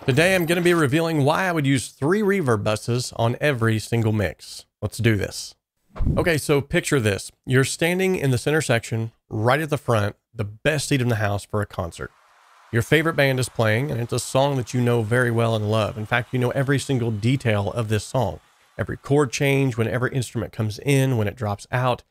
Today I'm going to be revealing why I would use 3 reverb buses on every single mix. Let's do this. Okay, so picture this. You're standing in the center section, right at the front, the best seat in the house for a concert. Your favorite band is playing, and it's a song that you know very well and love. In fact, you know every single detail of this song. Every chord change, when every instrument comes in, when it drops out,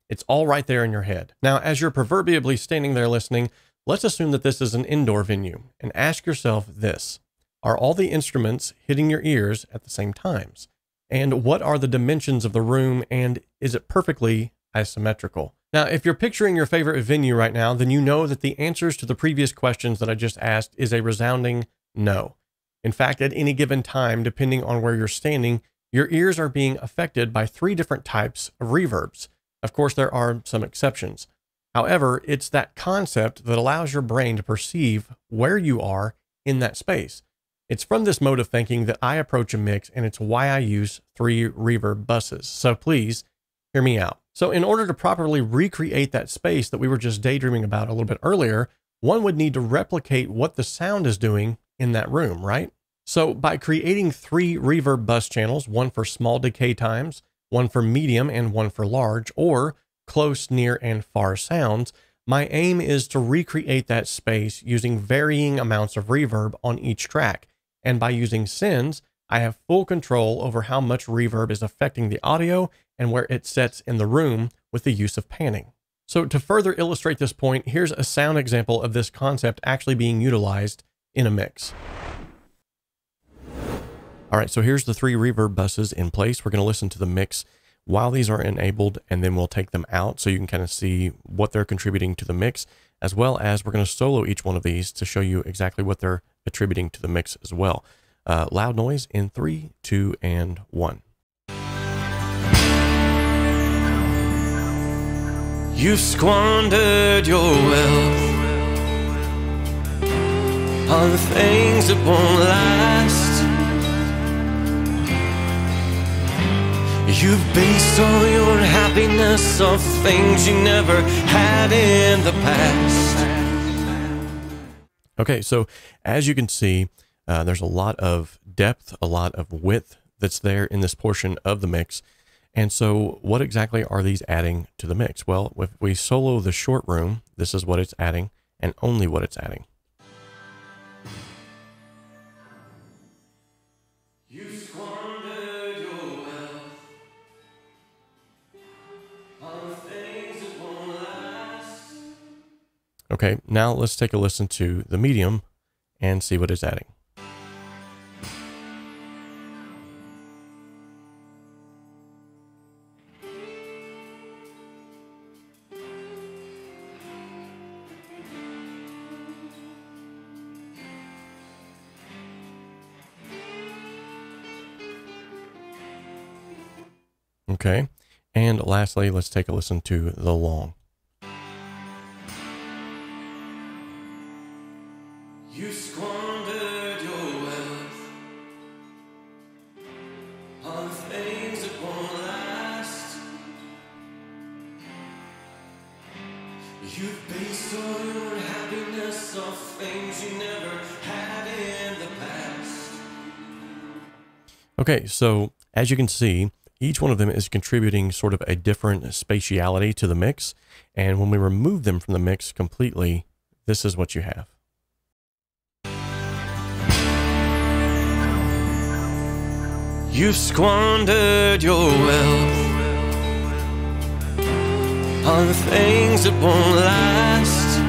it's all right there in your head. Now, as you're proverbially standing there listening, let's assume that this is an indoor venue, and ask yourself this. Are all the instruments hitting your ears at the same times? And what are the dimensions of the room, and is it perfectly isometrical? Now, if you're picturing your favorite venue right now, then you know that the answers to the previous questions that I just asked is a resounding no. In fact, at any given time, depending on where you're standing, your ears are being affected by 3 different types of reverbs. Of course, there are some exceptions. However, it's that concept that allows your brain to perceive where you are in that space. It's from this mode of thinking that I approach a mix, and it's why I use 3 reverb buses. So please hear me out. So in order to properly recreate that space that we were just daydreaming about a little bit earlier, one would need to replicate what the sound is doing in that room, right? So by creating 3 reverb bus channels, one for small decay times, one for medium, and one for large, or close, near, and far sounds, my aim is to recreate that space using varying amounts of reverb on each track. And by using sends, I have full control over how much reverb is affecting the audio and where it sets in the room with the use of panning. So to further illustrate this point, here's a sound example of this concept actually being utilized in a mix. All right, so here's the 3 reverb buses in place. We're going to listen to the mix while these are enabled, and then we'll take them out so you can kind of see what they're contributing to the mix, as well as we're going to solo each one of these to show you exactly what they're attributing to the mix as well. Loud noise in 3, 2, and 1. You've squandered your wealth on things that won't last. You've based all your happiness on things you never had in the past. Okay, so as you can see, there's a lot of depth, a lot of width that's there in this portion of the mix. And so what exactly are these adding to the mix? Well, if we solo the short room, this is what it's adding and only what it's adding. You squandered your wealth on things that won't last. Okay, now let's take a listen to the medium and see what it's adding. Okay, and lastly, let's take a listen to the long. You squandered your wealth on things that won't last. You've based all your happiness on things you never had in the past. Okay, so as you can see, each one of them is contributing sort of a different spatiality to the mix. And when we remove them from the mix completely, this is what you have. You've squandered your wealth on things that won't last.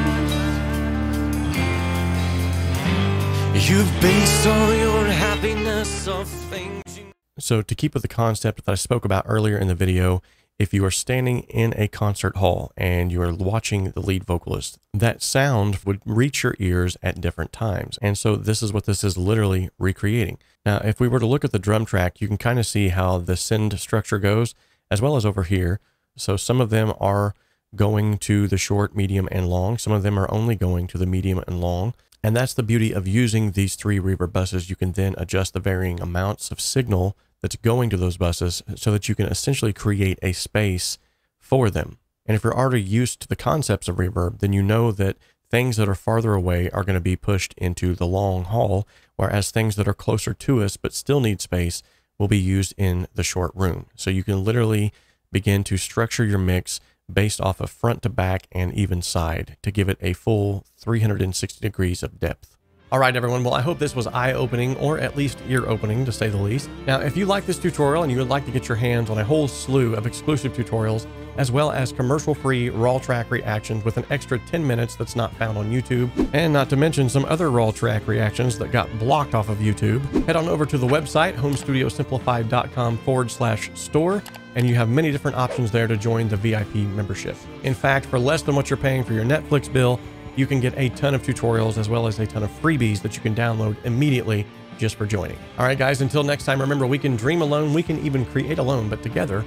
You've based all your happiness on things you... So to keep with the concept that I spoke about earlier in the video, if you are standing in a concert hall and you are watching the lead vocalist, that sound would reach your ears at different times. And so this is what this is literally recreating. Now, if we were to look at the drum track, you can kind of see how the send structure goes, as well as over here. So some of them are going to the short, medium, and long. Some of them are only going to the medium and long. And that's the beauty of using these 3 reverb buses. You can then adjust the varying amounts of signal that's going to those buses so that you can essentially create a space for them. And if you're already used to the concepts of reverb, then you know that things that are farther away are going to be pushed into the long haul, whereas things that are closer to us but still need space will be used in the short room. So you can literally begin to structure your mix based off of front to back and even side to give it a full 360 degrees of depth. All right, everyone. Well, I hope this was eye-opening, or at least ear-opening, to say the least. Now, if you like this tutorial and you would like to get your hands on a whole slew of exclusive tutorials, as well as commercial-free raw track reactions with an extra 10 minutes that's not found on YouTube, and not to mention some other raw track reactions that got blocked off of YouTube, head on over to the website, homestudiosimplified.com/store, and you have many different options there to join the VIP membership. In fact, for less than what you're paying for your Netflix bill, you can get a ton of tutorials as well as a ton of freebies that you can download immediately just for joining. All right, guys, until next time, remember, we can dream alone, we can even create alone, but together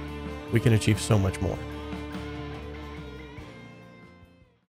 we can achieve so much more.